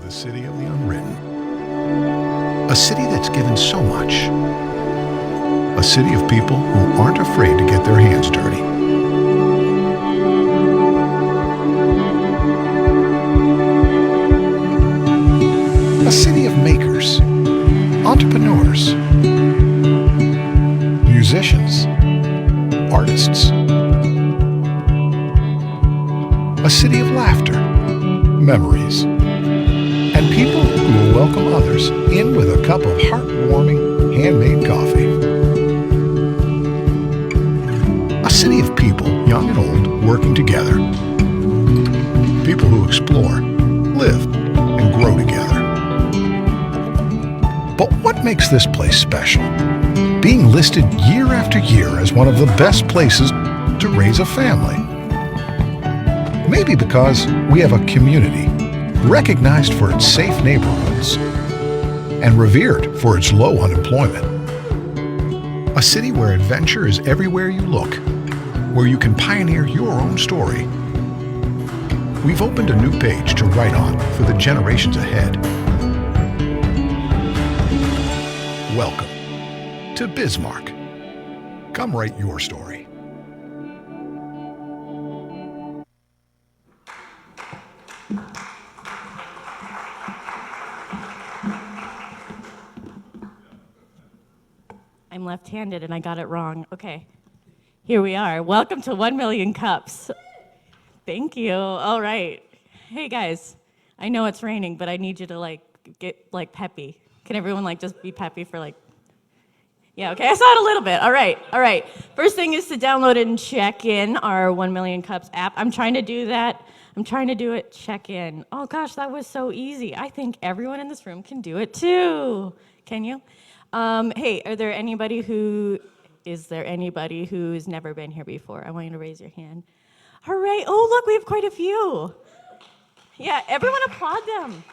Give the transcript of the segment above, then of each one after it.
the city of the unwritten. A city that's given so much. A city of people who aren't afraid to get their hands dirty. A city of makers, entrepreneurs, musicians, artists. A city of laughter, memories, and people who will welcome others in with a cup of heartwarming, handmade coffee. A city of people, young and old, working together. People who explore, live, and grow together. But what makes this place special? Being listed year after year as one of the best places to raise a family. Maybe because we have a community recognized for its safe neighborhoods and revered for its low unemployment. A city where adventure is everywhere you look, where you can pioneer your own story. We've opened a new page to write on for the generations ahead. Welcome to Bismarck. Come write your story. I'm left-handed and I got it wrong. Okay, here we are. Welcome to 1 Million Cups. Thank you. All right. Hey guys, I know it's raining, but I need you to get peppy. Can everyone just be peppy for yeah, okay, I saw it a little bit. All right. First thing is to download and check in our 1 Million Cups app. I'm trying to do that. I'm trying to do it, check in. Oh gosh, that was so easy. I think everyone in this room can do it too. Can you? Hey, is there anybody who's never been here before? I want you to raise your hand. All right. Oh, look, we have quite a few. Yeah, everyone applaud them.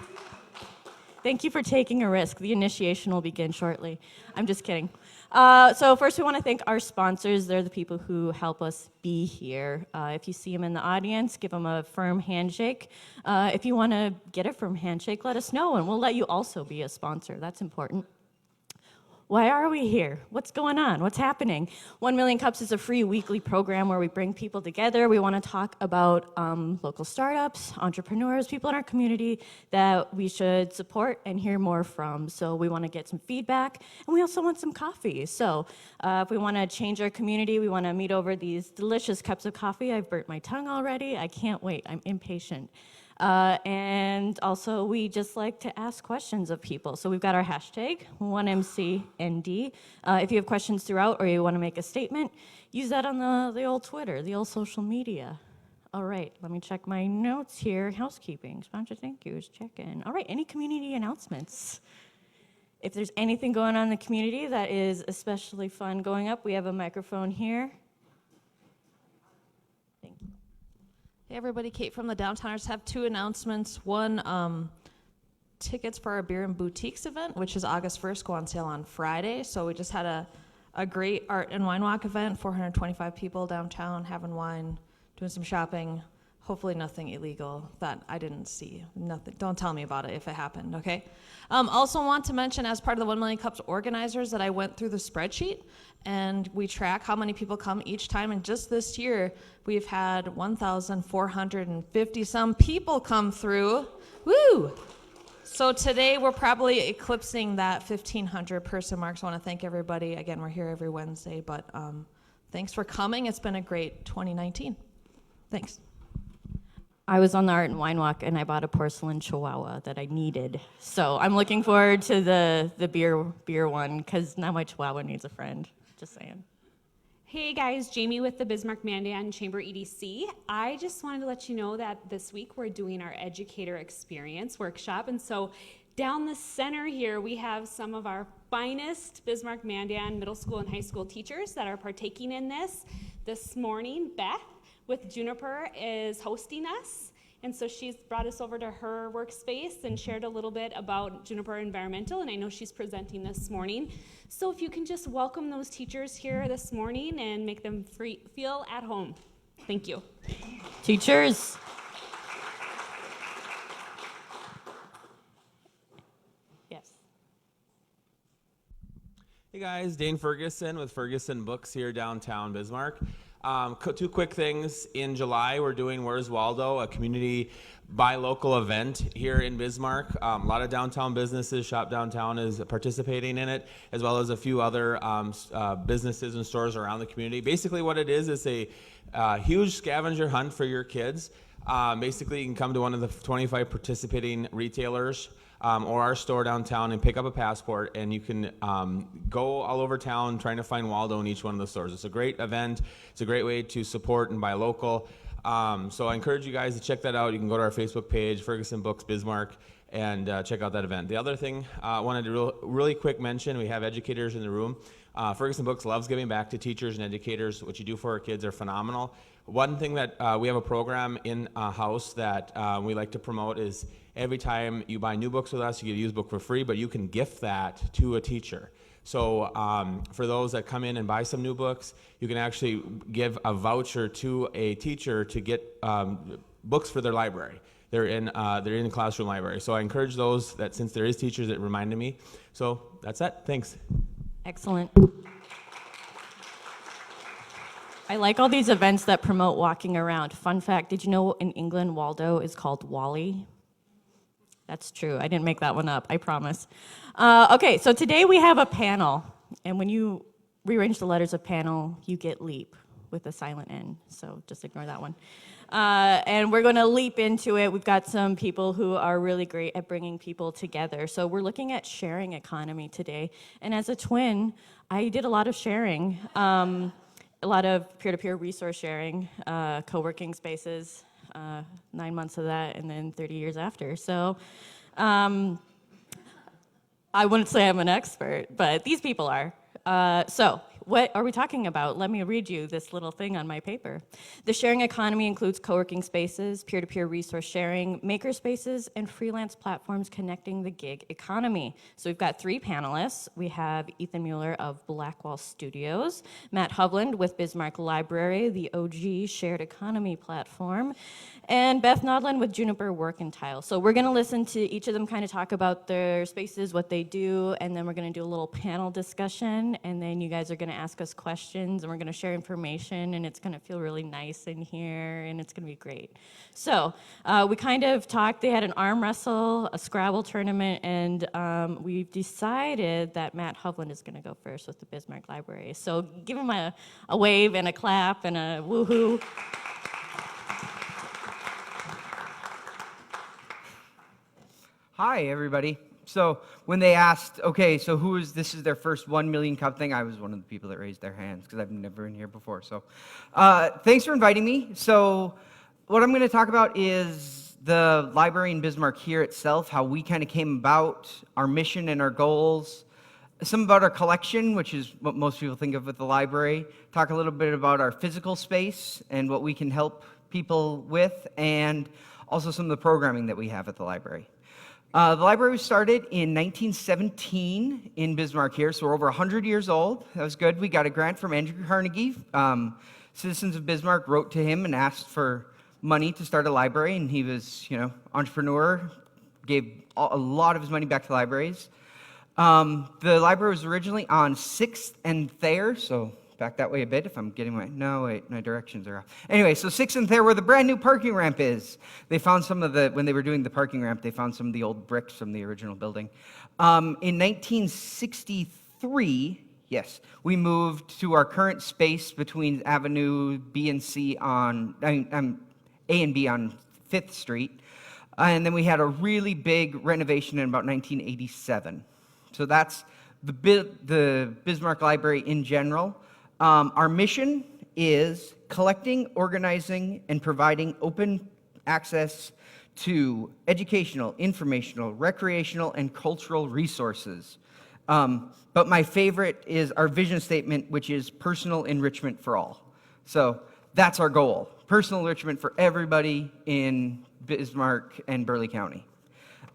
Thank you for taking a risk. The initiation will begin shortly. I'm just kidding. So first we want to thank our sponsors. They're the people who help us be here. If you see them in the audience, give them a firm handshake. If you want to get a firm handshake, let us know, and we'll let you also be a sponsor. That's important. Why are we here? What's going on? What's happening? 1 Million Cups is a free weekly program where we bring people together. We want to talk about local startups, entrepreneurs, people in our community that we should support and hear more from. So we want to get some feedback, and we also want some coffee. So if we want to change our community, we want to meet over these delicious cups of coffee. I've burnt my tongue already. I can't wait. I'm impatient. And also, we just like to ask questions of people. So we've got our hashtag, 1MCND. If you have questions throughout or you want to make a statement, use that on the old Twitter, the old social media. All right, let me check my notes here. Housekeeping, sponsor thank yous, check in. All right, any community announcements? If there's anything going on in the community that is especially fun going up, we have a microphone here. Thank you. Hey everybody, Kate from the Downtowners. Have two announcements. One, tickets for our Beer and Boutiques event, which is August 1st, go on sale on Friday. So we just had a great art and wine walk event, 425 people downtown having wine, doing some shopping. Hopefully nothing illegal that I didn't see. Nothing. Don't tell me about it if it happened, okay? Also want to mention, as part of the 1 Million Cups organizers, that I went through the spreadsheet and we track how many people come each time. And just this year, we've had 1,450 some people come through. Woo! So today we're probably eclipsing that 1,500 person mark. So I want to thank everybody. Again, we're here every Wednesday, but thanks for coming. It's been a great 2019. Thanks. I was on the Art and Wine Walk, and I bought a porcelain chihuahua that I needed. So I'm looking forward to the beer one, because now my chihuahua needs a friend. Just saying. Hey guys, Jamie with the Bismarck Mandan Chamber EDC. I just wanted to let you know that this week we're doing our Educator Experience workshop, and so down the center here we have some of our finest Bismarck Mandan middle school and high school teachers that are partaking in this. This morning, Beth with Juniper is hosting us, and so she's brought us over to her workspace and shared a little bit about Juniper Environmental, and I know she's presenting this morning. So if you can just welcome those teachers here this morning and make them feel at home. Thank you. Teachers. Hey guys, Dane Ferguson with Ferguson Books here downtown Bismarck. Two quick things. In July, we're doing Where's Waldo, a community buy local event here in Bismarck. A lot of downtown businesses, Shop Downtown is participating in it, as well as a few other businesses and stores around the community. Basically what it is a huge scavenger hunt for your kids. Basically, you can come to one of the 25 participating retailers or our store downtown and pick up a passport, and you can go all over town trying to find Waldo in each one of the stores. It's a great event. It's a great way to support and buy local. So I encourage you guys to check that out. You can go to our Facebook page, Ferguson Books Bismarck, and check out that event. The other thing I wanted to really quick mention, we have educators in the room. Ferguson Books loves giving back to teachers and educators. What you do for our kids are phenomenal. One thing that we have a program in house that we like to promote is every time you buy new books with us, you get a used book for free, but you can gift that to a teacher. So for those that come in and buy some new books, you can actually give a voucher to a teacher to get books for their library. They're in the classroom library. So I encourage those that, since there is teachers, it reminded me. So that's it. Thanks. Excellent. I like all these events that promote walking around. Fun fact, did you know in England, Waldo is called Wally? That's true. I didn't make that one up, I promise. Okay, so today we have a panel. And when you rearrange the letters of panel, you get leap with a silent N. So just ignore that one. And we're going to leap into it. We've got some people who are really great at bringing people together. So we're looking at sharing economy today. And as a twin, I did a lot of sharing, a lot of peer-to-peer resource sharing, co-working spaces, 9 months of that, and then 30 years after. So I wouldn't say I'm an expert, but these people are. So what are we talking about? Let me read you this little thing on my paper. The sharing economy includes co-working spaces, peer-to-peer resource sharing, maker spaces, and freelance platforms connecting the gig economy. So we've got 3 panelists. We have Ethan Mueller of Blackwall Studios, Matt Hovland with Bismarck Library, the OG shared economy platform, and Beth Nodland with Juniper Work and Tile. So we're going to listen to each of them kind of talk about their spaces, what they do, and then we're going to do a little panel discussion, and then you guys are going to ask us questions, and we're going to share information, and it's going to feel really nice in here, and it's going to be great. So we kind of talked. They had an arm wrestle, a Scrabble tournament, and we've decided that Matt Hovland is going to go first with the Bismarck Library. So give him a wave and a clap and a woohoo. Hi, everybody. So when they asked, okay, so this is their first 1 million cup thing, I was one of the people that raised their hands because I've never been here before. So thanks for inviting me. So what I'm going to talk about is the library in Bismarck here itself, how we kind of came about, our mission and our goals, some about our collection, which is what most people think of with the library, talk a little bit about our physical space and what we can help people with, and also some of the programming that we have at the library. The library was started in 1917 in Bismarck here, so we're over 100 years old. That was good. We got a grant from Andrew Carnegie. Citizens of Bismarck wrote to him and asked for money to start a library, and he was, entrepreneur, gave a lot of his money back to libraries. The library was originally on 6th and Thayer, so back that way a bit if I'm getting my directions are off. Anyway, so 6th and Thayer, where the brand new parking ramp is. They found when they were doing the parking ramp, they found some of the old bricks from the original building. In 1963, yes, we moved to our current space between Avenue B and C A and B on 5th Street. And then we had a really big renovation in about 1987. So that's the Bismarck Library in general. Our mission is collecting, organizing, and providing open access to educational, informational, recreational, and cultural resources. But my favorite is our vision statement, which is personal enrichment for all. So that's our goal, personal enrichment for everybody in Bismarck and Burleigh County.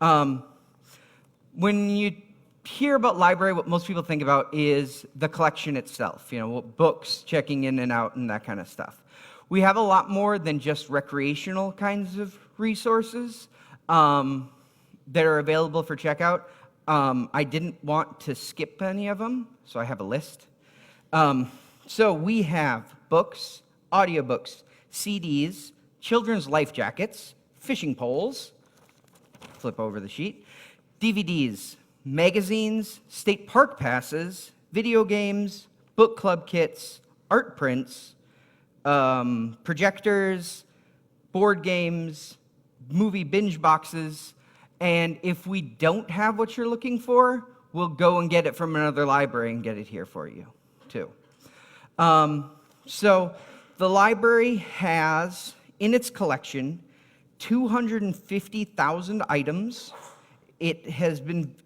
When you hear about library, what most people think about is the collection itself, books, checking in and out, and that kind of stuff. We have a lot more than just recreational kinds of resources that are available for checkout. I didn't want to skip any of them, so I have a list. So we have books, audiobooks, CDs, children's life jackets, fishing poles, flip over the sheet, DVDs, magazines, state park passes, video games, book club kits, art prints, projectors, board games, movie binge boxes, and if we don't have what you're looking for, we'll go and get it from another library and get it here for you, too. So the library has, in its collection, 250,000 items. It's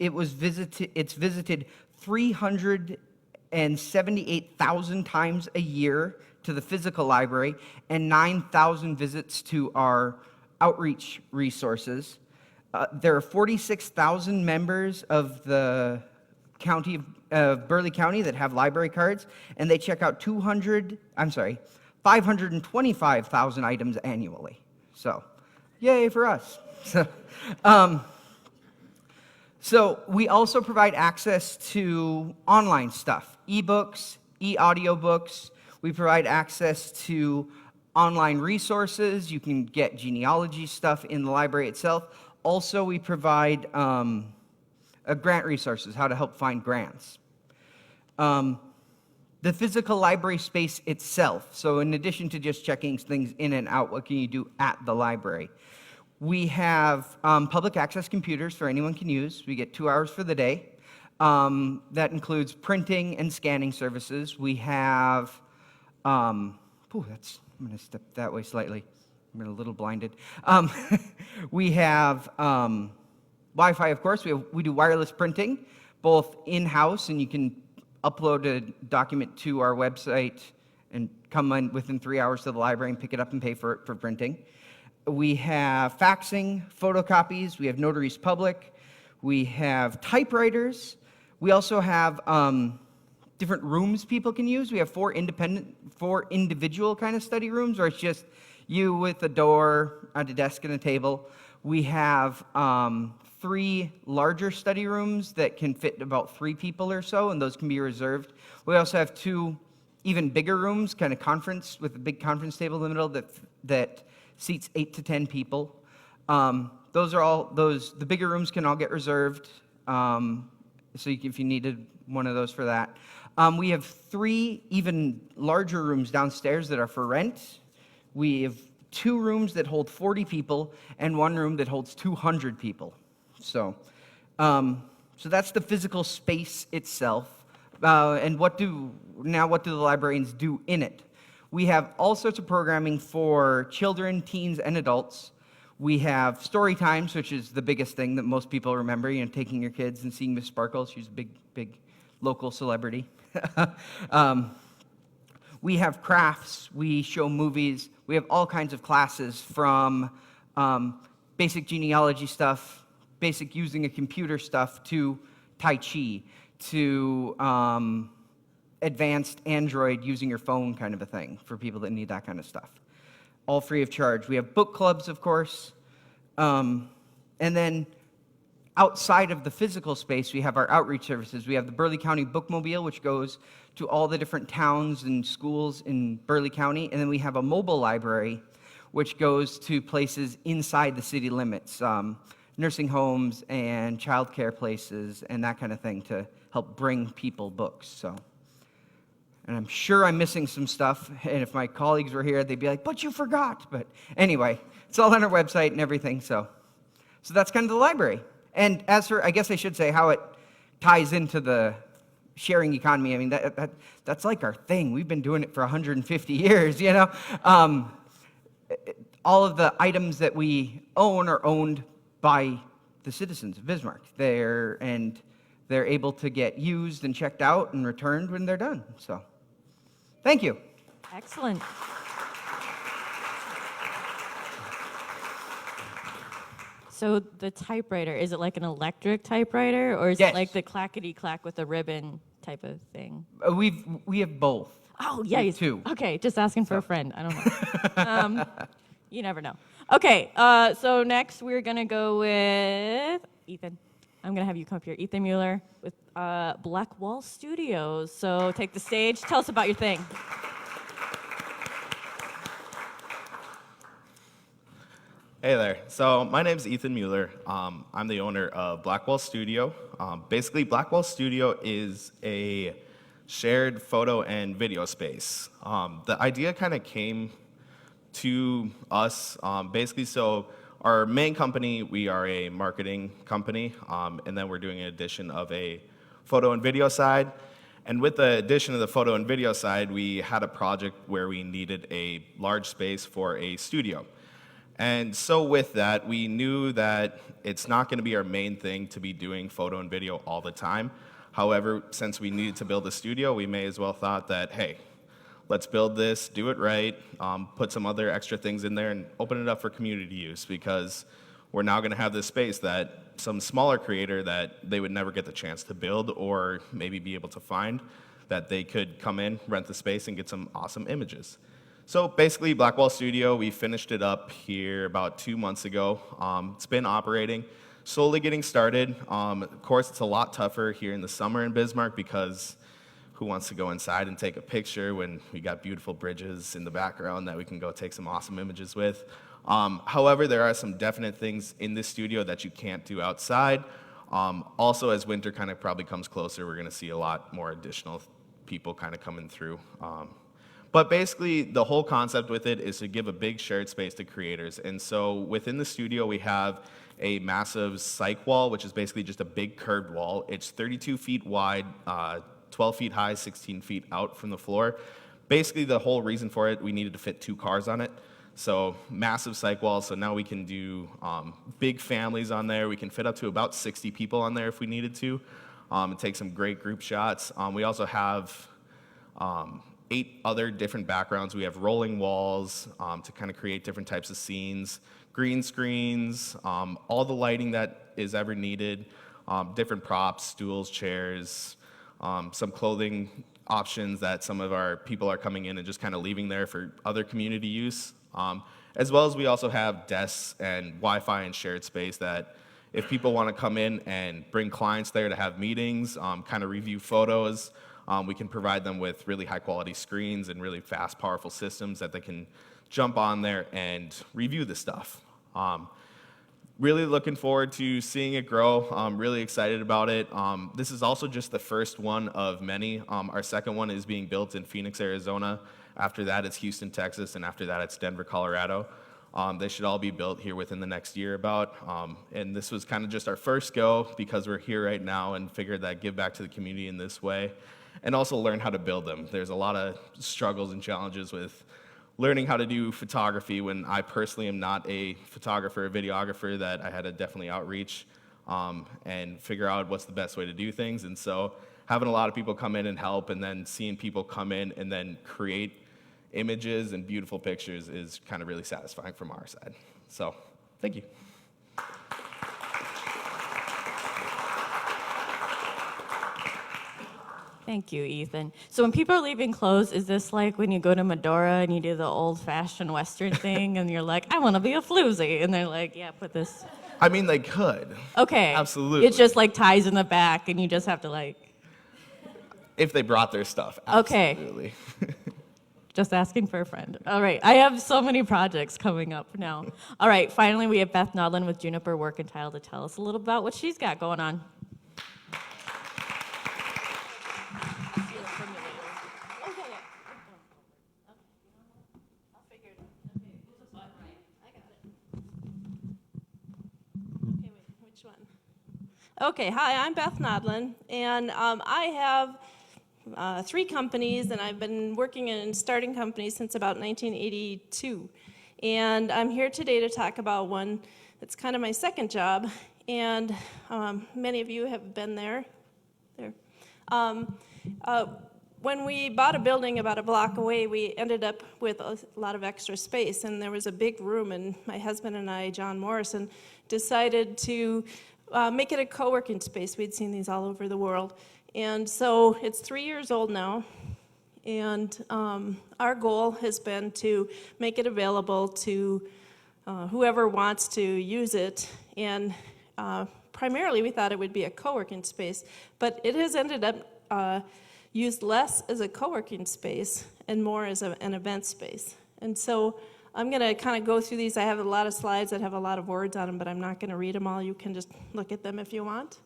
visited 378,000 times a year to the physical library and 9,000 visits to our outreach resources. There are 46,000 members of the county of Burleigh County that have library cards, and they check out 525,000 items annually. So, yay for us. So we also provide access to online stuff, ebooks, e-audiobooks. We provide access to online resources. You can get genealogy stuff in the library itself. Also, we provide grant resources, how to help find grants. The physical library space itself. So in addition to just checking things in and out, what can you do at the library? We have public access computers for anyone can use. We get 2 hours for the day. That includes printing and scanning services. We have, I'm going to step that way slightly. I'm a little blinded. We have Wi-Fi, of course. We do wireless printing, both in-house, and you can upload a document to our website and come in within 3 hours to the library and pick it up and pay for it for printing. We have faxing, photocopies. We have notaries public. We have typewriters. We also have different rooms people can use. We have 4 individual kind of study rooms, where it's just you with a door, a desk, and a table. We have 3 larger study rooms that can fit about 3 people or so, and those can be reserved. We also have 2 even bigger rooms, kind of conference, with a big conference table in the middle that seats 8 to 10 people. The bigger rooms can all get reserved, so if you needed one of those for that. We have 3 even larger rooms downstairs that are for rent. We have 2 rooms that hold 40 people and 1 room that holds 200 people. So that's the physical space itself. And what do the librarians do in it? We have all sorts of programming for children, teens, and adults. We have story times, which is the biggest thing that most people remember, taking your kids and seeing Miss Sparkle. She's a big local celebrity. We have crafts. We show movies. We have all kinds of classes, from basic genealogy stuff, basic using a computer stuff, to Tai Chi, to advanced Android using your phone kind of a thing for people that need that kind of stuff. All free of charge. We have book clubs, of course. And then outside of the physical space, we have our outreach services. We have the Burleigh County Bookmobile, which goes to all the different towns and schools in Burleigh County. And then we have a mobile library, which goes to places inside the city limits, nursing homes and childcare places and that kind of thing, to help bring people books. And I'm sure I'm missing some stuff, and if my colleagues were here, they'd be like, but you forgot. But anyway, it's all on our website and everything, so that's kind of the library. And as for, I guess I should say, how it ties into the sharing economy, I mean, that's like our thing. We've been doing it for 150 years, All of the items that we own are owned by the citizens of Bismarck. They're able to get used and checked out and returned when they're done, so. Thank you. Excellent. So the typewriter, is it like an electric typewriter, or is Yes. it like the clackety-clack with a ribbon type of thing? We have both. Oh, yeah. 2. Okay, just asking for a friend. I don't know. You never know. Okay, so next we're going to go with Ethan. I'm going to have you come up here. Ethan Mueller with Black Wall Studios. So take the stage. Tell us about your thing. Hey there. So my name's Ethan Mueller. I'm the owner of Blackwall Studio. Basically, Blackwall Studio is a shared photo and video space. The idea kind of came to us basically. So our main company, we are a marketing company, and then we're doing an addition of a photo and video side. And with the addition of the photo and video side, we had a project where we needed a large space for a studio. And so with that, we knew that it's not going to be our main thing to be doing photo and video all the time. However, since we needed to build a studio, we may as well thought that, hey, let's build this, do it right, put some other extra things in there and open it up for community use, because we're now going to have this space that some smaller creator that they would never get the chance to build or maybe be able to find, that they could come in, rent the space, and get some awesome images. So basically, Blackwall Studio, we finished it up here about 2 months ago. It's been operating, slowly getting started. Of course, it's a lot tougher here in the summer in Bismarck, because who wants to go inside and take a picture when we got beautiful bridges in the background that we can go take some awesome images with. However, there are some definite things in this studio that you can't do outside. Also, as winter kind of probably comes closer, we're going to see a lot more additional people kind of coming through. But basically, the whole concept with it is to give a big shared space to creators. And so within the studio, we have a massive cyc wall, which is basically just a big curved wall. It's 32 feet wide, 12 feet high, 16 feet out from the floor. Basically, the whole reason for it, we needed to fit 2 cars on it. So massive cyc wall, so now we can do big families on there. We can fit up to about 60 people on there if we needed to, and take some great group shots. We also have 8 other different backgrounds. We have rolling walls to kind of create different types of scenes, green screens, all the lighting that is ever needed, different props, stools, chairs, some clothing options that some of our people are coming in and just kind of leaving there for other community use. As well as we also have desks and Wi-Fi and shared space that if people want to come in and bring clients there to have meetings, kind of review photos, we can provide them with really high quality screens and really fast, powerful systems that they can jump on there and review the stuff. Really looking forward to seeing it grow. I'm really excited about it. This is also just the first one of many. Our second one is being built in Phoenix, Arizona. After that, it's Houston, Texas, and after that, it's Denver, Colorado. They should all be built here within the next year about. And this was kind of just our first go because we're here right now and figured that give back to the community in this way. And also learn how to build them. There's a lot of struggles and challenges with learning how to do photography when I personally am not a photographer or videographer, that I had to definitely outreach and figure out what's the best way to do things. And so having a lot of people come in and help, and then seeing people come in and then create images and beautiful pictures is kind of really satisfying from our side. So thank you. Thank you, Ethan. So when people are leaving clothes, is this like when you go to Medora and you do the old-fashioned Western thing and you're like, I want to be a floozy, and they're like, yeah, put this. I mean, they could. Okay. Absolutely. It's just like ties in the back and you just have to like. If they brought their stuff, Okay. absolutely. Just asking for a friend. All right, I have so many projects coming up now. All right, finally we have Beth Nodland with Juniper Work and Tile to tell us a little about what she's got going on. Okay, hi, I'm Beth Nodland, and I have 3 companies, and I've been working in starting companies since about 1982. And I'm here today to talk about one that's kind of my second job, and many of you have been there. When we bought a building about a block away, we ended up with a lot of extra space, and there was a big room, and my husband and I, John Morrison, decided to make it a co-working space. We'd seen these all over the world. And so it's 3 years old now, and our goal has been to make it available to whoever wants to use it, and primarily we thought it would be a co-working space, but it has ended up used less as a co-working space and more as an event space. And so I'm going to kind of go through these. I have a lot of slides that have a lot of words on them, but I'm not going to read them all. You can just look at them if you want.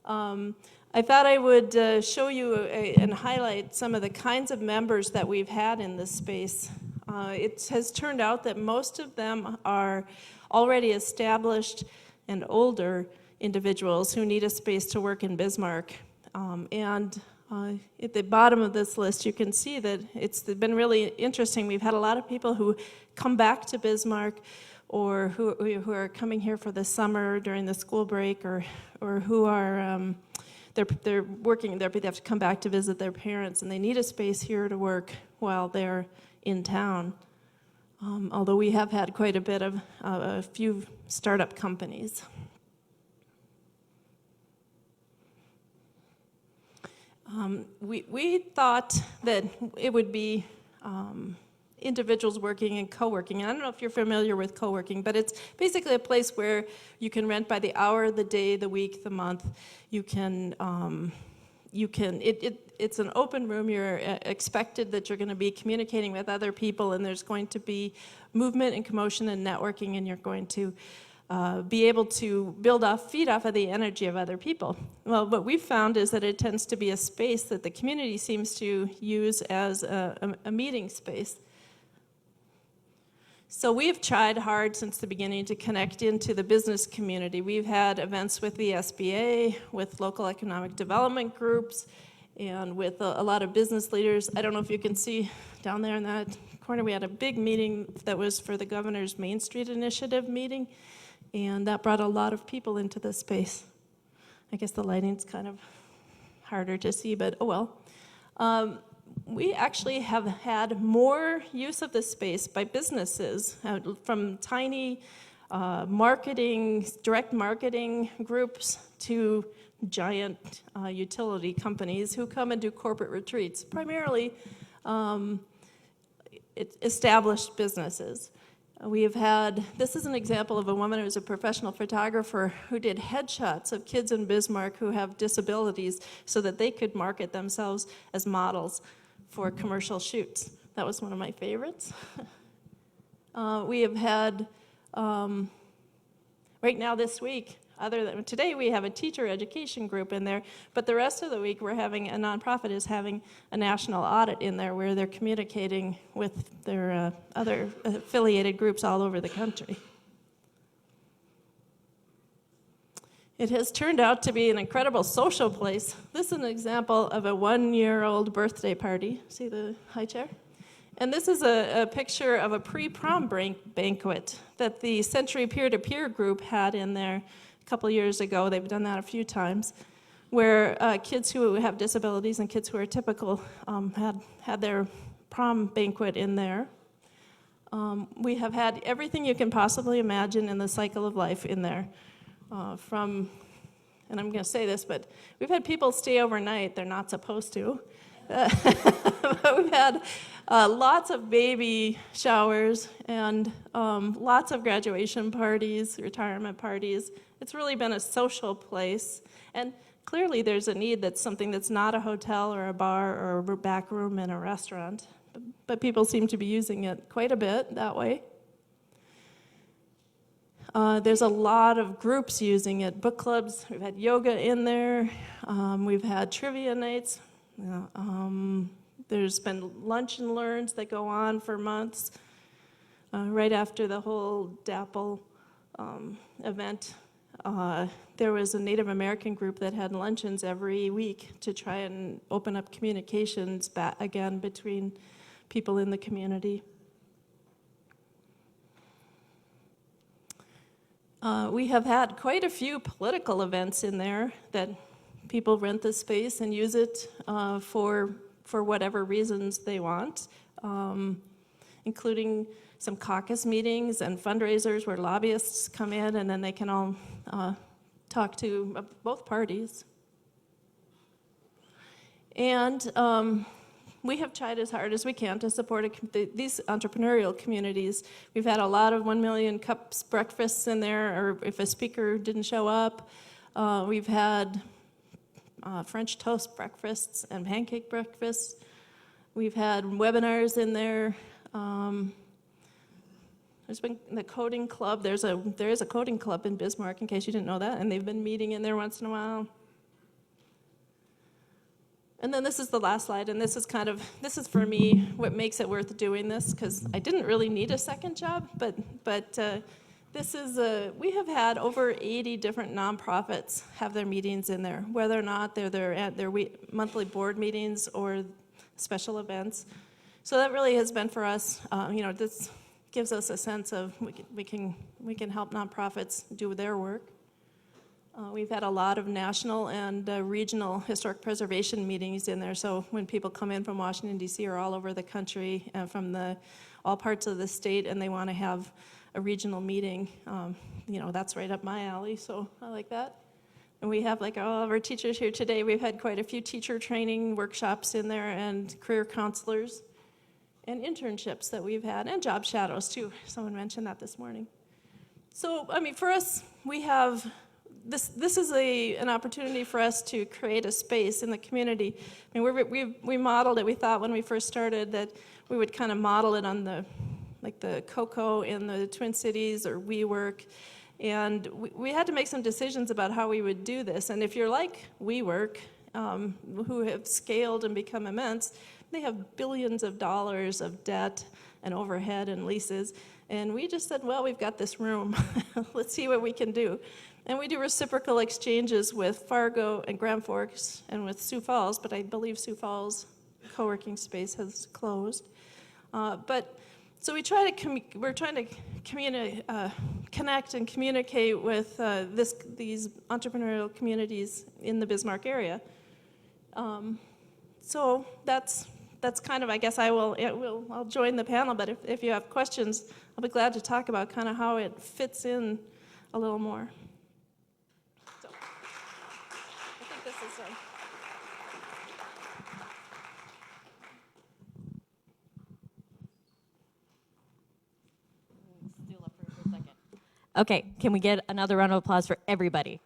I thought I would show you and highlight some of the kinds of members that we've had in this space. It has turned out that most of them are already established and older individuals who need a space to work in Bismarck. At the bottom of this list, you can see that it's been really interesting. We've had a lot of people who come back to Bismarck, or who are coming here for the summer during the school break, or who are they're working there, but they have to come back to visit their parents, and they need a space here to work while they're in town. Although we have had quite a bit of a few startup companies. We thought that it would be individuals working and co-working. And I don't know if you're familiar with co-working, but it's basically a place where you can rent by the hour, the day, the week, the month. It's an open room. You're expected that you're going to be communicating with other people, and there's going to be movement and commotion and networking, and you're going to be able to feed off of the energy of other people. Well, what we've found is that it tends to be a space that the community seems to use as a meeting space. So we've tried hard since the beginning to connect into the business community. We've had events with the SBA, with local economic development groups, and with a lot of business leaders. I don't know if you can see down there in that corner, we had a big meeting that was for the Governor's Main Street Initiative meeting, and that brought a lot of people into the space. I guess the lighting's kind of harder to see, but oh well. We actually have had more use of this space by businesses, from tiny direct marketing groups to giant utility companies who come and do corporate retreats, primarily established businesses. This is an example of a woman who's a professional photographer who did headshots of kids in Bismarck who have disabilities so that they could market themselves as models for commercial shoots. That was one of my favorites. We have had, right now this week, today we have a teacher education group in there, but the rest of the week a nonprofit is having a national audit in there where they're communicating with their other affiliated groups all over the country. It has turned out to be an incredible social place. This is an example of a 1-year-old birthday party. See the high chair? And this is a picture of a pre-prom banquet that the Century Peer-to-Peer group had in there a couple years ago. They've done that a few times, where kids who have disabilities and kids who are typical had their prom banquet in there. We have had everything you can possibly imagine in the cycle of life in there. And I'm going to say this, but we've had people stay overnight. They're not supposed to. But we've had lots of baby showers and lots of graduation parties, retirement parties. It's really been a social place. And clearly there's a need that's something that's not a hotel or a bar or a back room in a restaurant. But people seem to be using it quite a bit that way. There's a lot of groups using it, book clubs. We've had yoga in there. We've had trivia nights. There's been lunch and learns that go on for months. Right after the whole DAPL event, there was a Native American group that had luncheons every week to try and open up communications back again between people in the community. We have had quite a few political events in there that people rent the space and use it for whatever reasons they want, including some caucus meetings and fundraisers where lobbyists come in and then they can all talk to both parties. And we have tried as hard as we can to support these entrepreneurial communities. We've had a lot of 1 million cups breakfasts in there, or if a speaker didn't show up, We've had French toast breakfasts and pancake breakfasts. We've had webinars in there. There's been the coding club. There is a coding club in Bismarck, in case you didn't know that, and they've been meeting in there once in a while. And then this is the last slide, and this is for me what makes it worth doing this, because I didn't really need a second job, but this is we have had over 80 different nonprofits have their meetings in there, whether or not they're at their monthly board meetings or special events. So that really has been for us, this gives us a sense of we can help nonprofits do their work. We've had a lot of national and regional historic preservation meetings in there, so when people come in from Washington, D.C. or all over the country and from all parts of the state and they want to have a regional meeting, that's right up my alley, so I like that. And we have, like all of our teachers here today, we've had quite a few teacher training workshops in there and career counselors and internships that we've had, and job shadows too. Someone mentioned that this morning. So, for us, we have this is an opportunity for us to create a space in the community. We modeled it. We thought when we first started that we would kind of model it on the CoCo in the Twin Cities or WeWork, and we had to make some decisions about how we would do this. And if you're like WeWork, who have scaled and become immense, they have billions of dollars of debt and overhead and leases. And we just said, well, we've got this room. Let's see what we can do. And we do reciprocal exchanges with Fargo and Grand Forks and with Sioux Falls, but I believe Sioux Falls co-working space has closed. So we're trying to connect and communicate with these entrepreneurial communities in the Bismarck area. So that's kind of, I guess I'll join the panel, but if you have questions, I'll be glad to talk about kind of how it fits in a little more. So I think this is Still up for a second. Okay, can we get another round of applause for everybody?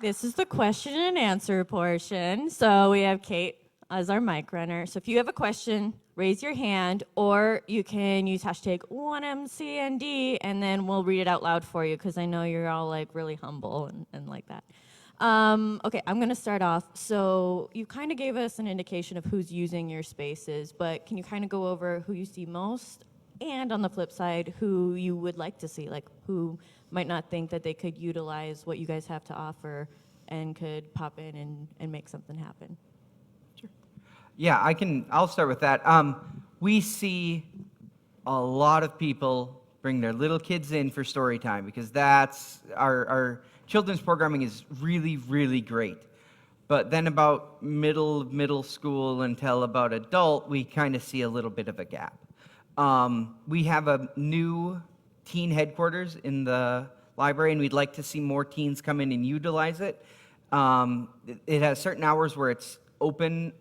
This is the question and answer portion. So we have Kate as our mic runner. So if you have a question, raise your hand, or you can use hashtag 1MCND, and then we'll read it out loud for you, because I know you're all like really humble and like that. Okay, I'm gonna start off. So you kind of gave us an indication of who's using your spaces, but can you kind of go over who you see most, and on the flip side, who you would like to see, like who might not think that they could utilize what you guys have to offer and could pop in and make something happen? Sure. Yeah, I'll start with that. We see a lot of people bring their little kids in for story time, because that's our children's programming is really, really great. But then about middle school until about adult, we kind of see a little bit of a gap. We have a new teen headquarters in the library, and we'd like to see more teens come in and utilize it. It has certain hours where it's open,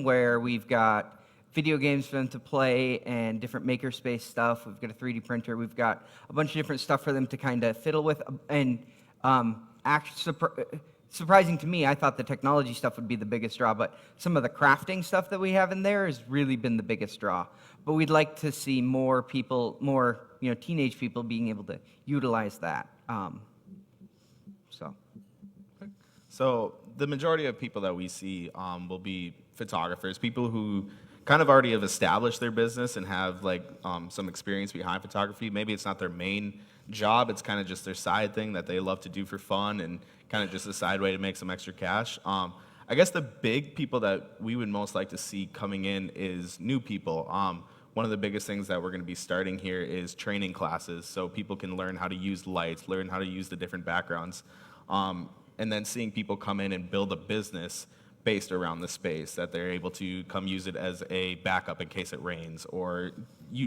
where we've got video games for them to play and different makerspace stuff. We've got a 3D printer. We've got a bunch of different stuff for them to kind of fiddle with. And surprising to me, I thought the technology stuff would be the biggest draw, but some of the crafting stuff that we have in there has really been the biggest draw. But we'd like to see more people, teenage people being able to utilize that. So the majority of people that we see will be photographers, people who kind of already have established their business and have some experience behind photography. Maybe it's not their main job, it's kind of just their side thing that they love to do for fun and kind of just a side way to make some extra cash. I guess the big people that we would most like to see coming in is new people. One of the biggest things that we're going to be starting here is training classes, so people can learn how to use lights, learn how to use the different backgrounds, and then seeing people come in and build a business based around the space, that they're able to come use it as a backup in case it rains, or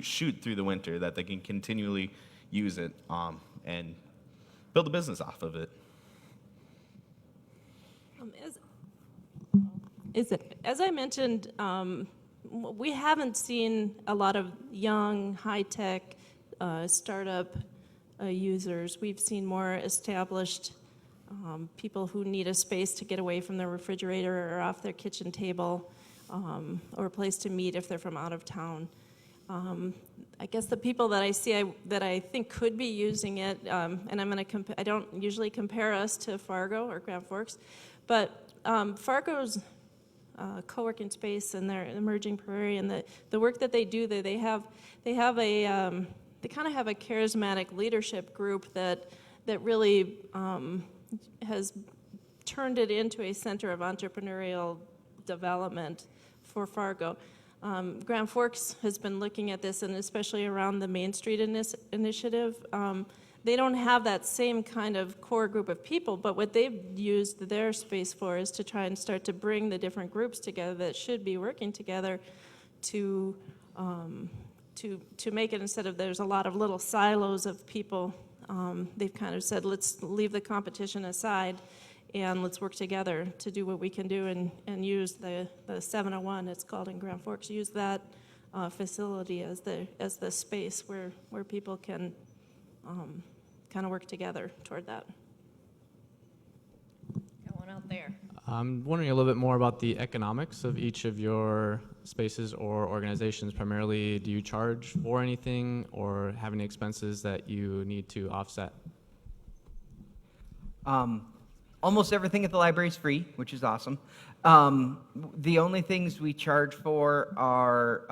shoot through the winter, that they can continually use it and build a business off of it. As I mentioned, we haven't seen a lot of young, high-tech startup users. We've seen more established people who need a space to get away from their refrigerator or off their kitchen table, or a place to meet if they're from out of town. I guess the people that I see that I think could be using it, and I'm going to I don't usually compare us to Fargo or Grand Forks, but Fargo's co-working space and their emerging prairie and the work that they do, they kind of have a charismatic leadership group that really has turned it into a center of entrepreneurial development for Fargo. Grand Forks has been looking at this, and especially around the Main Street initiative. They don't have that same kind of core group of people, but what they've used their space for is to try and start to bring the different groups together that should be working together to make it, instead of there's a lot of little silos of people, they've kind of said, let's leave the competition aside and let's work together to do what we can do and use the 701, it's called in Grand Forks, use that facility as the space where people can kind of work together toward that. Got one out there. I'm wondering a little bit more about the economics of each of your spaces or organizations. Primarily, do you charge for anything or have any expenses that you need to offset? Almost everything at the library is free, which is awesome. The only things we charge for are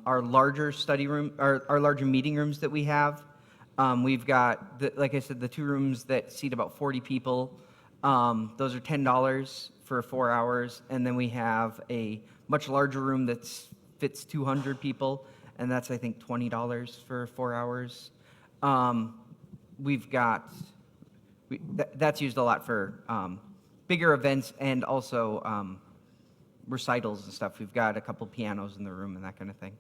our larger study room, our larger meeting rooms that we have. We've got, like I said, the 2 rooms that seat about 40 people. Those are $10 for 4 hours, and then we have a much larger room that fits 200 people, and that's, I think, $20 for 4 hours. We've got, that's used a lot for bigger events and also recitals and stuff. We've got a couple pianos in the room and that kind of thing.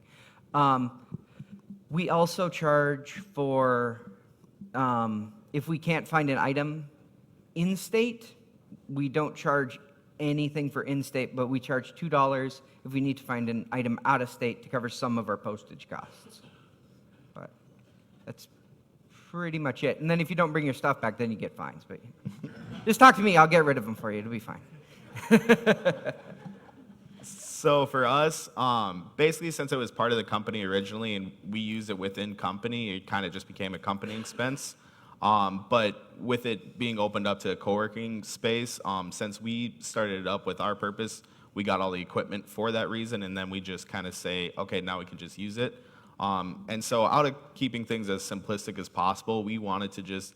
We also charge for, if we can't find an item in-state, we don't charge anything for in-state, but we charge $2 if we need to find an item out-of-state to cover some of our postage costs. But that's pretty much it. And then if you don't bring your stuff back, then you get fines. But just talk to me, I'll get rid of them for you. It'll be fine. So for us, basically since it was part of the company originally and we used it within company, it kind of just became a company expense. But with it being opened up to a co-working space, since we started it up with our purpose, we got all the equipment for that reason, and then we just kind of say, okay, now we can just use it. And so out of keeping things as simplistic as possible, we wanted to just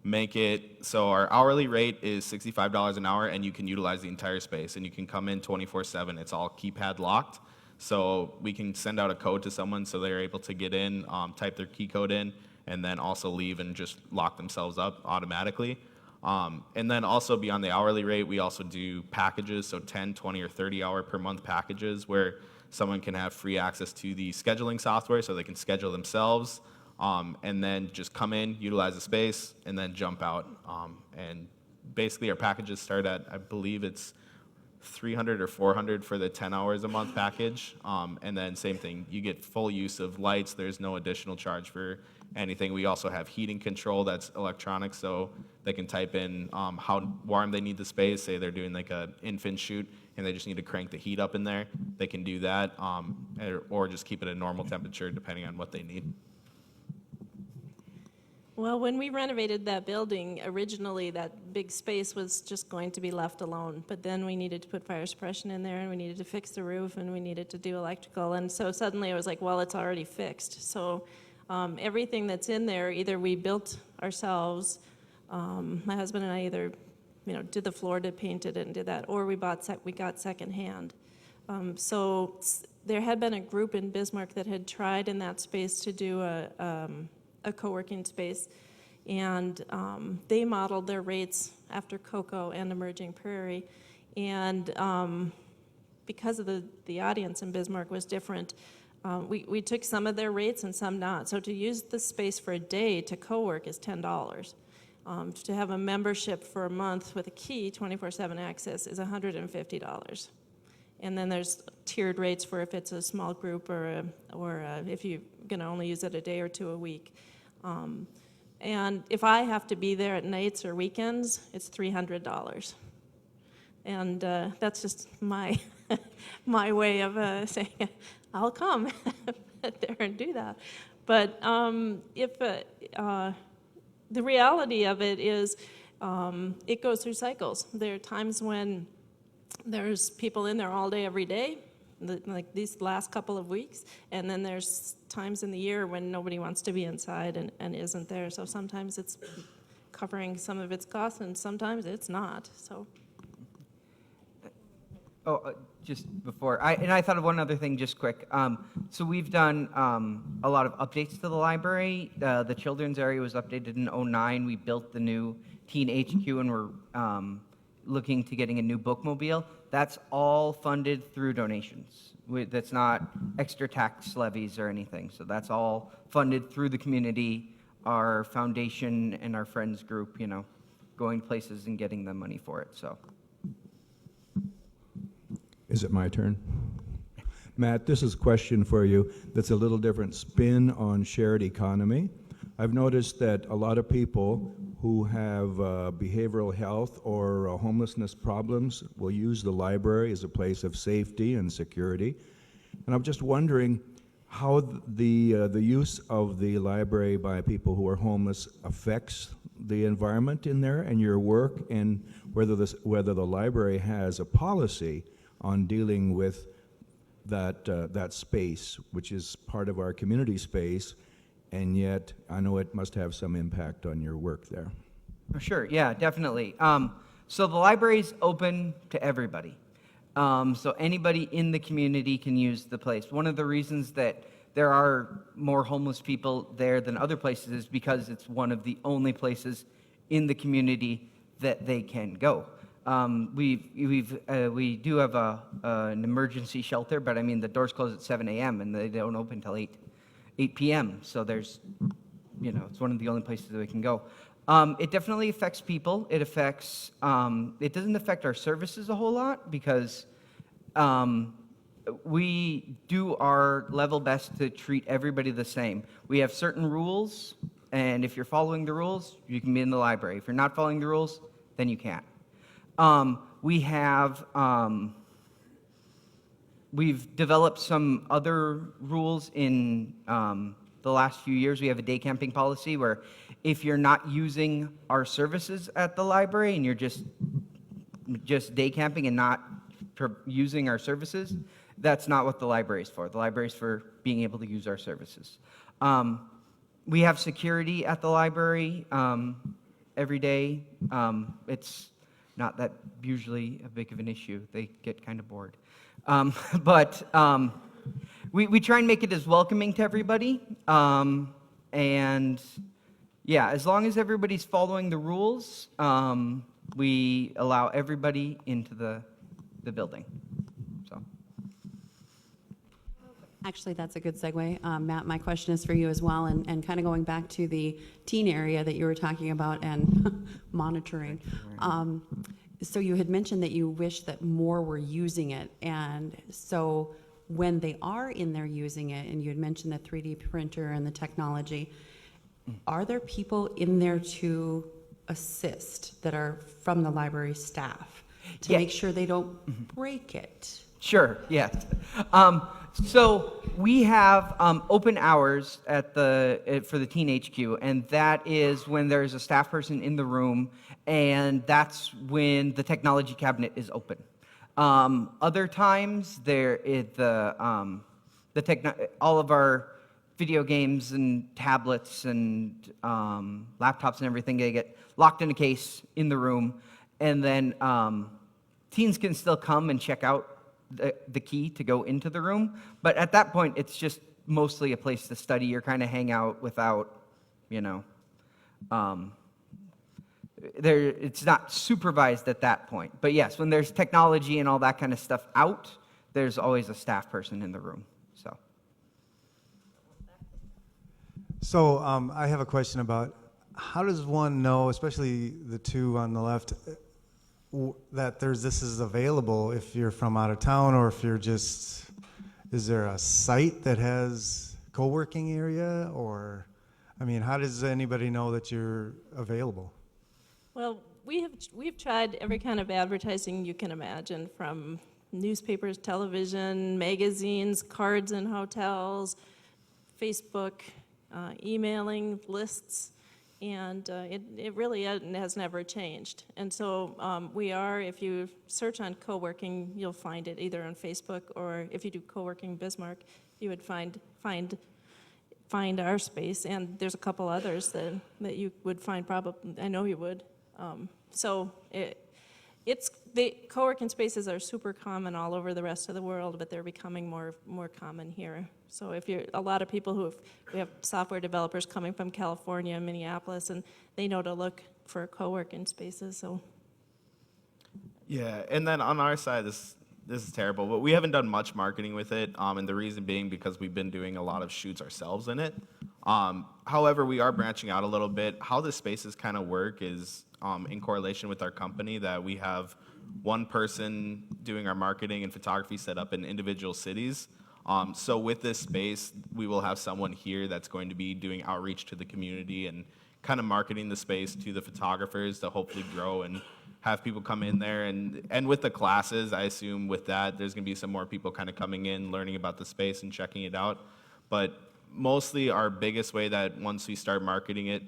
make it so our hourly rate is $65 an hour, and you can utilize the entire space, and you can come in 24/7. It's all keypad locked, so we can send out a code to someone so they're able to get in, type their key code in, and then also leave and just lock themselves up automatically. And then also beyond the hourly rate, we also do packages, so 10, 20, or 30 hour per month packages where someone can have free access to the scheduling software so they can schedule themselves, and then just come in, utilize the space, and then jump out. And basically our packages start at, I believe it's 300 or 400 for the 10 hours a month package. And then same thing, you get full use of lights. There's no additional charge for anything. We also have heating control that's electronic, so they can type in how warm they need the space. Say they're doing like an infant shoot and they just need to crank the heat up in there. They can do that, or just keep it at normal temperature depending on what they need. Well, when we renovated that building, originally that big space was just going to be left alone, but then we needed to put fire suppression in there, and we needed to fix the roof, and we needed to do electrical, and so suddenly it was like, well, it's already fixed. So everything that's in there, either we built ourselves, my husband and I either did the floor, did painted it and did that, or we got secondhand. So there had been a group in Bismarck that had tried in that space to do a co-working space, and they modeled their rates after Cocoa and Emerging Prairie, and because of the audience in Bismarck was different, we took some of their rates and some not. So to use the space for a day to co-work is $10. To have a membership for a month with a key, 24/7 access, is $150. And then there's tiered rates for if it's a small group or if you're going to only use it a day or two a week. And if I have to be there at nights or weekends, it's $300. And that's just my my way of saying I'll come there and do that. But if the reality of it is, it goes through cycles. There are times when there's people in there all day, every day, like these last couple of weeks, and then there's times in the year when nobody wants to be inside and isn't there. So sometimes it's covering some of its costs, and sometimes it's not. So. Just before, I thought of one other thing just quick. So we've done a lot of updates to the library. The children's area was updated in '09. We built the new teen HQ, and we're looking to getting a new bookmobile. That's all funded through donations. That's not extra tax levies or anything. So that's all funded through the community, our foundation and our friends group, going places and getting the money for it, so. Is it my turn? Matt, this is a question for you that's a little different spin on shared economy. I've noticed that a lot of people who have behavioral health or homelessness problems will use the library as a place of safety and security. And I'm just wondering how the use of the library by people who are homeless affects the environment in there and your work, and whether the library has a policy on dealing with that space, which is part of our community space, and yet I know it must have some impact on your work there. Sure, yeah, definitely. So the library's open to everybody. So anybody in the community can use the place. One of the reasons that there are more homeless people there than other places is because it's one of the only places in the community that they can go. We do have an emergency shelter, but I mean the doors close at 7 a.m. and they don't open till 8 p.m. So there's, it's one of the only places that we can go. It definitely affects people. It doesn't affect our services a whole lot because we do our level best to treat everybody the same. We have certain rules, and if you're following the rules, you can be in the library. If you're not following the rules, then you can't. We've developed some other rules in the last few years. We have a day camping policy where if you're not using our services at the library and you're just day camping and not using our services, that's not what the library is for. The library is for being able to use our services. We have security at the library every day. It's not that usually a big of an issue. They get kind of bored. We try and make it as welcoming to everybody. And yeah, as long as everybody's following the rules, we allow everybody into the building. So. Actually, that's a good segue. Matt, my question is for you as well, and kind of going back to the teen area that you were talking about and monitoring. So you had mentioned that you wish that more were using it, and so when they are in there using it, and you had mentioned the 3D printer and the technology, are there people in there to assist that are from the library staff to make sure they don't break it? Sure, yes. So we have open hours at for the Teen HQ, and that is when there's a staff person in the room, and that's when the technology cabinet is open. Other times, all of our video games and tablets and laptops and everything, they get locked in a case in the room, and then teens can still come and check out the key to go into the room, but at that point, it's just mostly a place to study or kind of hang out without, it's not supervised at that point. But yes, when there's technology and all that kind of stuff out, there's always a staff person in the room. So I have a question about how does one know, especially the two on the left, that this is available if you're from out of town, or if you're just, is there a site that has co-working area, or, I mean, how does anybody know that you're available? Well, we've tried every kind of advertising you can imagine, from newspapers, television, magazines, cards in hotels, Facebook, emailing lists, and it really has never changed. And so we are, if you search on co-working, you'll find it either on Facebook, or if you do co-working Bismarck, you would find our space, and there's a couple others that you would find, probably, I know you would. So the co-working spaces are super common all over the rest of the world, but they're becoming more common here. So if you're a lot of people we have software developers coming from California and Minneapolis, and they know to look for co-working spaces. So Yeah, and then on our side, this is terrible, but we haven't done much marketing with it, and the reason being because we've been doing a lot of shoots ourselves in it. However, we are branching out a little bit. How the spaces kind of work is in correlation with our company, that we have one person doing our marketing and photography set up in individual cities. So with this space, we will have someone here that's going to be doing outreach to the community and kind of marketing the space to the photographers to hopefully grow and have people come in there. And with the classes, I assume with that, there's going to be some more people kind of coming in, learning about the space and checking it out. But mostly our biggest way that once we start marketing it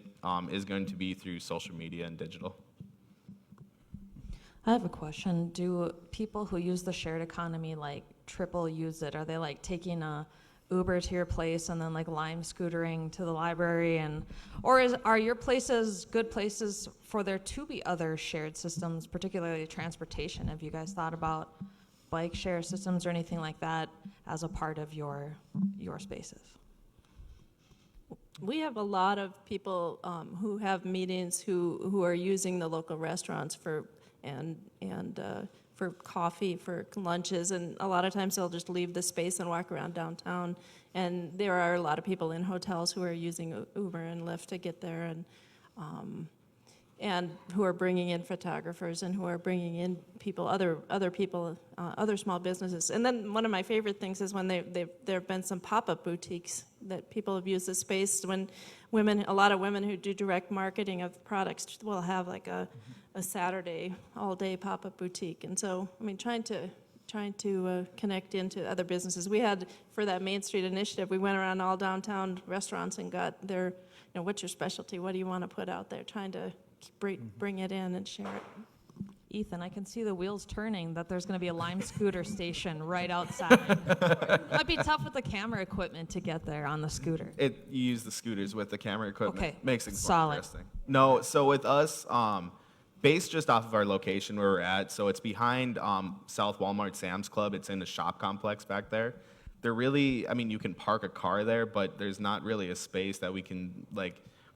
is going to be through social media and digital. I have a question. Do people who use the shared economy like triple use it? Are they like taking a Uber to your place and then like Lime scootering to the library, or are your places good places for there to be other shared systems, particularly transportation? Have you guys thought about bike share systems or anything like that as a part of your spaces? we have a lot of people who have meetings who are using the local restaurants for coffee, for lunches, and a lot of times they'll just leave the space and walk around downtown. And there are a lot of people in hotels who are using Uber and Lyft to get there, and who are bringing in photographers and who are bringing in people, other people, other small businesses. And then one of my favorite things is when there have been some pop-up boutiques that people have used the space when a lot of women who do direct marketing of products will have like a Saturday all-day pop-up boutique. And so, I mean, trying to connect into other businesses. We had, for that Main Street initiative, we went around all downtown restaurants and got their, what's your specialty? What do you want to put out there? Trying to bring it in and share it. Ethan, I can see the wheels turning that there's going to be a Lime scooter station right outside. Might be tough with the camera equipment to get there on the scooter. You use the scooters with the camera equipment. Okay, Makes things more solid. interesting. No, so with us, based just off of our location where we're at, so it's behind South Walmart Sam's Club. It's in the shop complex back there. They're really, you can park a car there, but there's not really a space that we can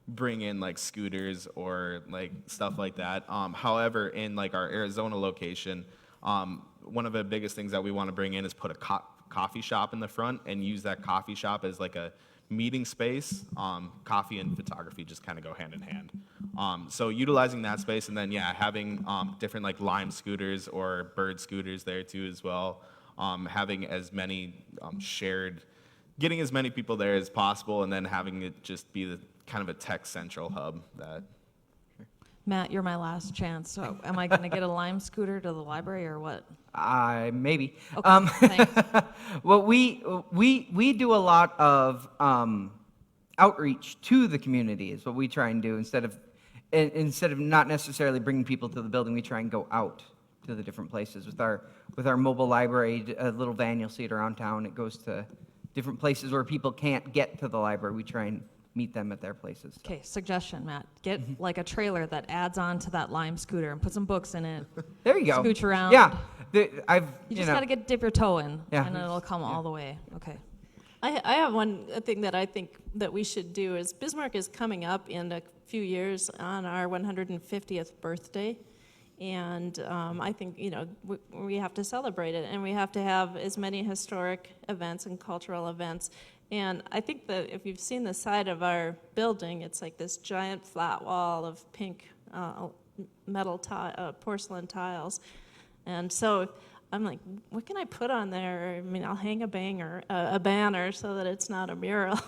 bring in scooters or stuff like that. However, in our Arizona location, one of the biggest things that we want to bring in is put a coffee shop in the front and use that coffee shop as a meeting space. Coffee and photography just kind of go hand in hand. So utilizing that space, and then having different Lime scooters or Bird scooters there too as well. Having as many getting as many people there as possible, and then having it just be the kind of a tech central hub that. Matt, you're my last chance. So am I going to get a Lime scooter to the library or what? Maybe. Okay, thanks. Well, we do a lot of outreach to the community is what we try and do. Instead of not necessarily bringing people to the building, we try and go out to the different places. With our mobile library, a little van you'll see it around town. It goes to different places where people can't get to the library. We try and meet them at their places. Okay, suggestion, Matt. Get a trailer that adds on to that Lime scooter and put some books in it. There you go. Scooch around. Yeah. You just got to dip your toe in, and it'll come all the way. Okay. I have one thing that I think that we should do is Bismarck is coming up in a few years on our 150th birthday. And I think, we have to celebrate it, and we have to have as many historic events and cultural events. And I think that if you've seen the side of our building, it's like this giant flat wall of pink metal porcelain tiles. And so I'm like, what can I put on there? I mean, I'll hang a banner so that it's not a mural.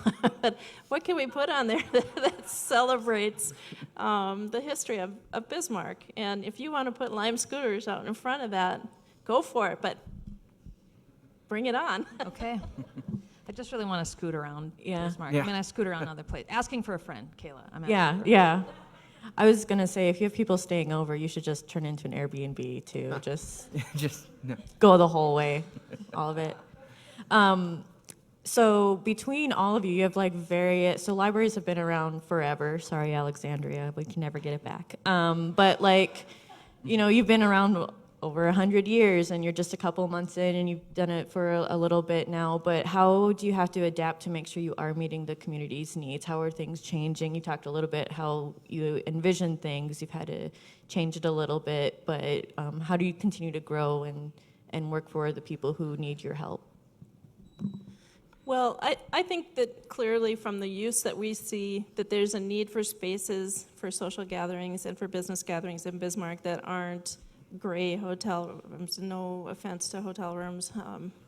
But what can we put on there that celebrates the history of Bismarck? And if you want to put lime scooters out in front of that, go for it, but bring it on. Okay. I just really want to scoot around Bismarck. Yeah. I mean, I scoot around other places. Asking for a friend, Kayla. I'm asking Yeah, for a friend. yeah. I was gonna say, if you have people staying over, you should just turn into an Airbnb too. Just Just no. go the whole way, all of it. So between all of you, you have like so libraries have been around forever. Sorry, Alexandria, we can never get it back. But like, you've been around over 100 years, and you're just a couple months in, and you've done it for a little bit now. But how do you have to adapt to make sure you are meeting the community's needs? How are things changing? You talked a little bit how you envision things. You've had to change it a little bit, but how do you continue to grow and work for the people who need your help? Well, I think that clearly from the use that we see that there's a need for spaces for social gatherings and for business gatherings in Bismarck that aren't gray hotel rooms. No offense to hotel rooms,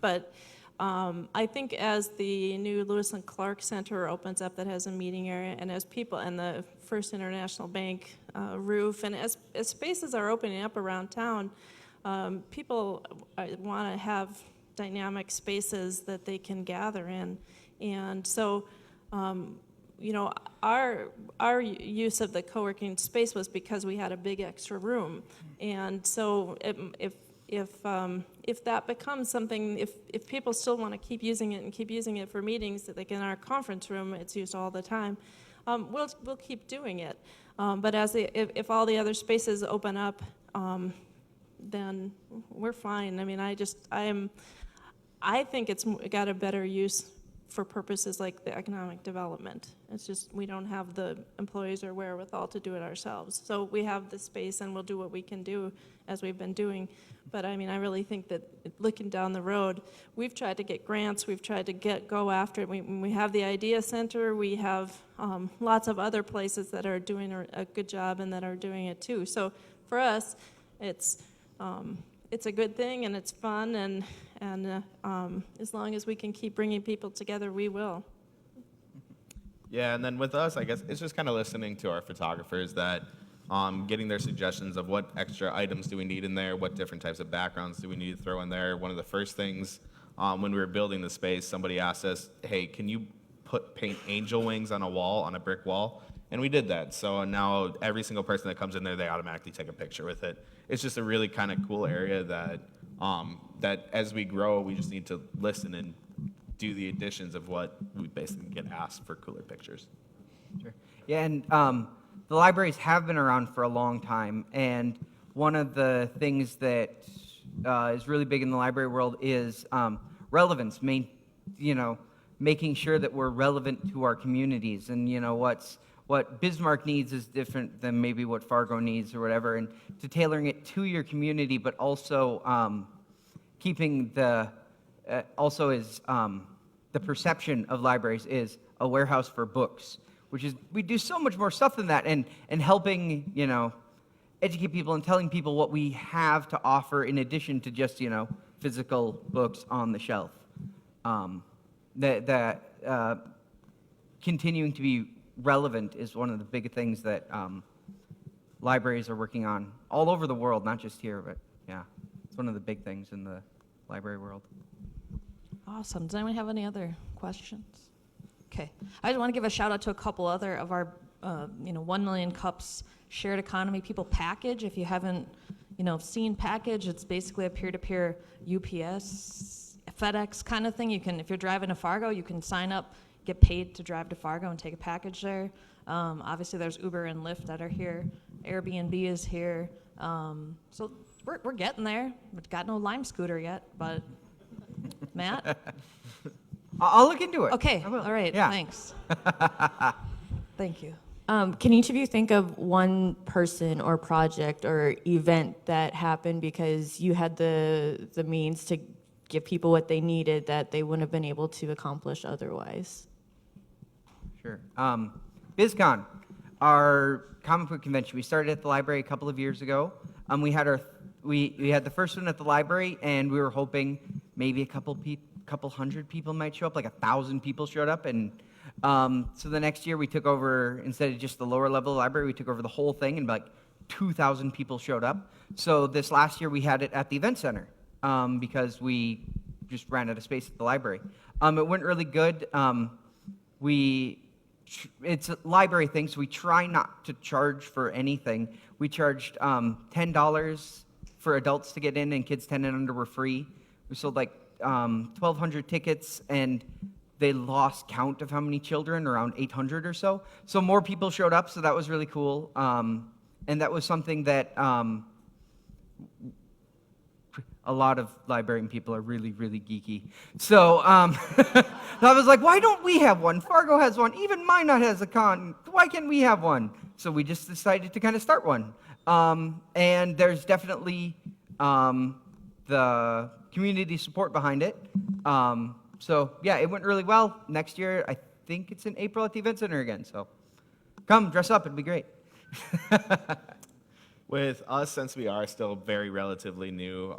but I think as the new Lewis and Clark Center opens up that has a meeting area, and as people, and the First International Bank roof, and as spaces are opening up around town, people want to have dynamic spaces that they can gather in. And so our use of the co-working space was because we had a big extra room. And so if that becomes something, if people still want to keep using it and keep using it for meetings, like in our conference room, it's used all the time, we'll keep doing it. But if all the other spaces open up, then we're fine. I mean, I think it's got a better use for purposes like the economic development. It's just we don't have the employees or wherewithal to do it ourselves. So we have the space, and we'll do what we can do as we've been doing. But I mean, I really think that looking down the road, we've tried to get grants, we've tried to go after it. We have the Idea Center, we have lots of other places that are doing a good job and that are doing it too. So for us, it's a good thing, and it's fun, and as long as we can keep bringing people together, we will. Yeah, and then with us, I guess it's just kind of listening to our photographers, that getting their suggestions of what extra items do we need in there, what different types of backgrounds do we need to throw in there. One of the first things when we were building the space, somebody asked us, hey, can you paint angel wings on a wall, on a brick wall? And we did that. So now every single person that comes in there, they automatically take a picture with it. It's just a really kind of cool area that as we grow, we just need to listen and do the additions of what we basically get asked for cooler pictures. Sure. Yeah, and the libraries have been around for a long time, and one of the things that is really big in the library world is relevance, making sure that we're relevant to our communities, and what Bismarck needs is different than maybe what Fargo needs or whatever, and to tailoring it to your community, but also keeping the perception of libraries is a warehouse for books, which is, we do so much more stuff than that, and helping, educate people and telling people what we have to offer in addition to just, physical books on the shelf. Continuing to be relevant is one of the big things that libraries are working on all over the world, not just here, but yeah, it's one of the big things in the library world. Awesome. Does anyone have any other questions? Okay. I just want to give a shout out to a couple other of our, 1 Million Cups shared economy people package. If you haven't, seen package, it's basically a peer-to-peer UPS, FedEx kind of thing. You can, if you're driving to Fargo, you can sign up, get paid to drive to Fargo and take a package there. Obviously, there's Uber and Lyft that are here. Airbnb is here. So we're getting there. We've got no Lime scooter yet, but Matt? I'll look into it. Okay, all right, Yeah. thanks. Thank you. Can each of you think of one person or project or event that happened because you had the means to give people what they needed that they wouldn't have been able to accomplish otherwise? Sure. BizCon. our comic book convention. We started at the library a couple of years ago. We had the first one at the library, and we were hoping maybe a couple hundred people might show up. Like 1,000 people showed up, and so the next year we took over, instead of just the lower level library, we took over the whole thing, and like 2,000 people showed up. So this last year we had it at the event center because we just ran out of space at the library. It went really good. It's a library thing, so we try not to charge for anything. We charged $10 for adults to get in, and kids 10 and under were free. We sold like 1,200 tickets, and they lost count of how many children, around 800 or so. So more people showed up, so that was really cool. And that was something that a lot of librarian people are really, really geeky. So I was like, why don't we have one? Fargo has one. Even Minot has a con. Why can't we have one? So we just decided to kind of start one. And there's definitely the community support behind it. So yeah, it went really well. Next year, I think it's in April at the event center again. So come, dress up. It'd be great. With us, since we are still very relatively new,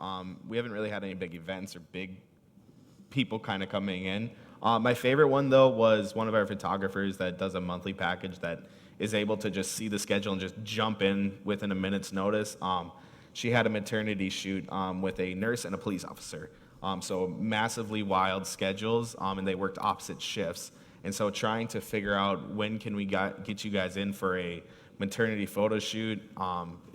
we haven't really had any big events or big people kind of coming in. My favorite one, though, was one of our photographers that does a monthly package that is able to just see the schedule and just jump in within a minute's notice. She had a maternity shoot with a nurse and a police officer. So massively wild schedules, and they worked opposite shifts. And so trying to figure out when can we get you guys in for a maternity photo shoot,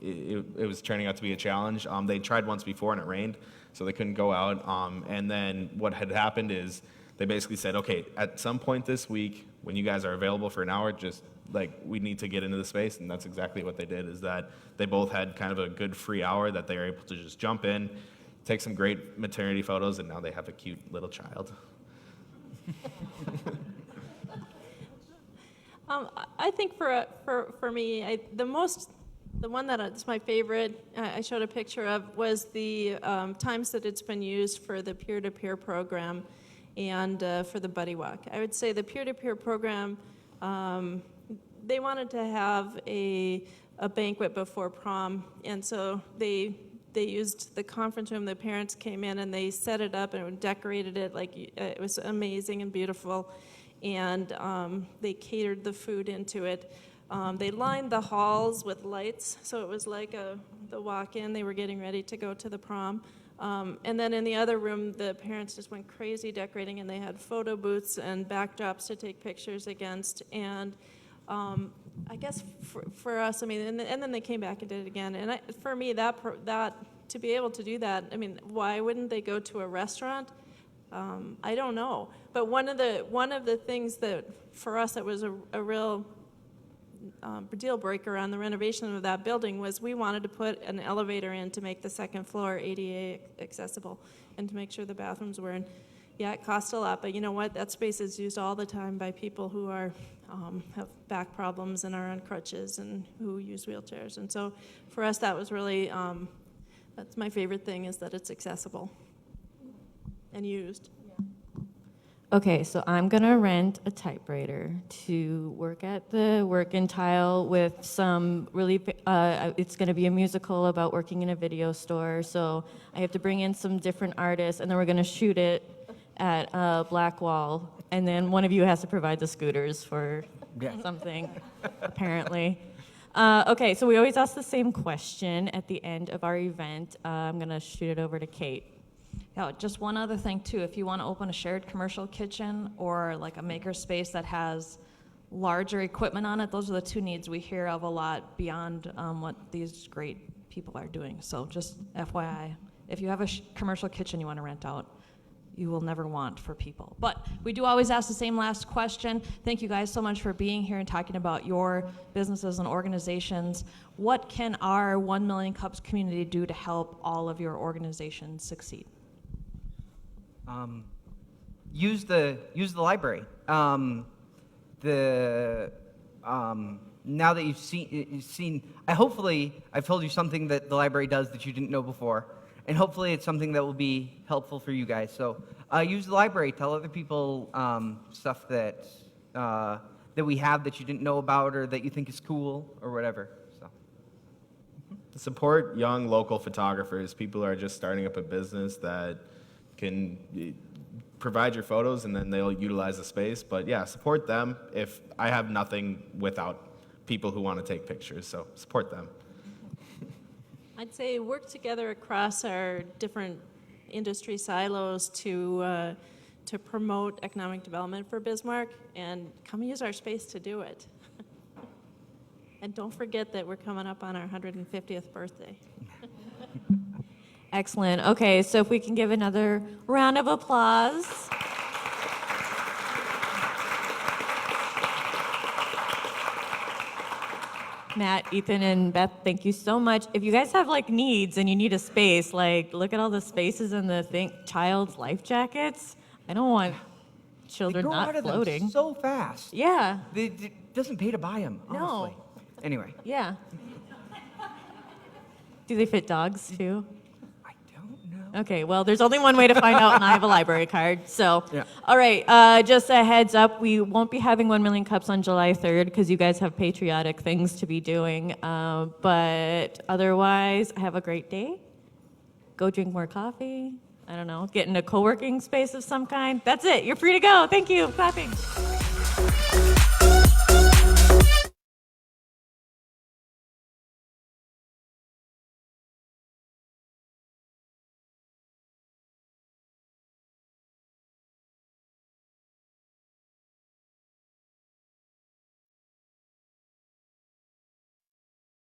it was turning out to be a challenge. They tried once before and it rained, so they couldn't go out. And then what had happened is they basically said, okay, at some point this week, when you guys are available for an hour, just like we need to get into the space. And that's exactly what they did, is that they both had kind of a good free hour that they were able to just jump in, take some great maternity photos, and now they have a cute little child. I think for me, the one that's my favorite, I showed a picture of, was the times that it's been used for the peer-to-peer program and for the buddy walk. I would say the peer-to-peer program, they wanted to have a banquet before prom, and so they used the conference room. The parents came in and they set it up and decorated it like it was amazing and beautiful. And they catered the food into it. They lined the halls with lights, so it was like the walk-in. They were getting ready to go to the prom. And then in the other room, the parents just went crazy decorating, and they had photo booths and backdrops to take pictures against. And I guess for us, I mean, and then they came back and did it again. And for me, that to be able to do that, I mean, why wouldn't they go to a restaurant? I don't know, but one of the things that for us that was a real deal breaker on the renovation of that building was we wanted to put an elevator in to make the second floor ADA accessible and to make sure the bathrooms were in. Yeah, it cost a lot, but you know what? That space is used all the time by people who are have back problems and are on crutches and who use wheelchairs. And so for us, that was really that's my favorite thing, is that it's accessible and used. Okay, so I'm gonna rent a typewriter to work at the Work and Tile with some really, it's gonna be a musical about working in a video store, so I have to bring in some different artists, and then we're gonna shoot it at Blackwall, and then one of you has to provide the scooters for something, apparently. Okay, so we always ask the same question at the end of our event. I'm gonna shoot it over to Kate. Yeah, just one other thing too, if you want to open a shared commercial kitchen or like a maker space that has larger equipment on it, those are the two needs we hear of a lot beyond what these great people are doing. So just FYI, if you have a commercial kitchen you want to rent out, you will never want for people. But we do always ask the same last question. Thank you guys so much for being here and talking about your businesses and organizations. What can our 1 Million Cups community do to help all of your organizations succeed? Use the library. Now that you've seen, hopefully I've told you something that the library does that you didn't know before, and hopefully it's something that will be helpful for you guys. So use the library. Tell other people stuff that that we have that you didn't know about or that you think is cool or whatever. So. Support young local photographers. People are just starting up a business that can provide your photos and then they'll utilize the space. But yeah, support them. If I have nothing without people who want to take pictures, so support them. I'd say work together across our different industry silos to promote economic development for Bismarck, and come use our space to do it. And don't forget that we're coming up on our 150th birthday. Excellent. Okay, so if we can give another round of applause. Matt, Ethan, and Beth, thank you so much. If you guys have like needs and you need a space, like look at all the spaces in the child's life jackets. I don't want children They grow not out of them floating. so fast. Yeah. It doesn't pay to buy them, No. honestly. Anyway. Yeah. Do they fit dogs too? I don't know. Okay, well, there's only one way to find out, and I have a library card. So, Yeah. All right, just a heads up, we won't be having 1 million cups on July 3rd because you guys have patriotic things to be doing. But otherwise, have a great day. Go drink more coffee. I don't know, get in a co-working space of some kind. That's it. You're free to go. Thank you. Clapping.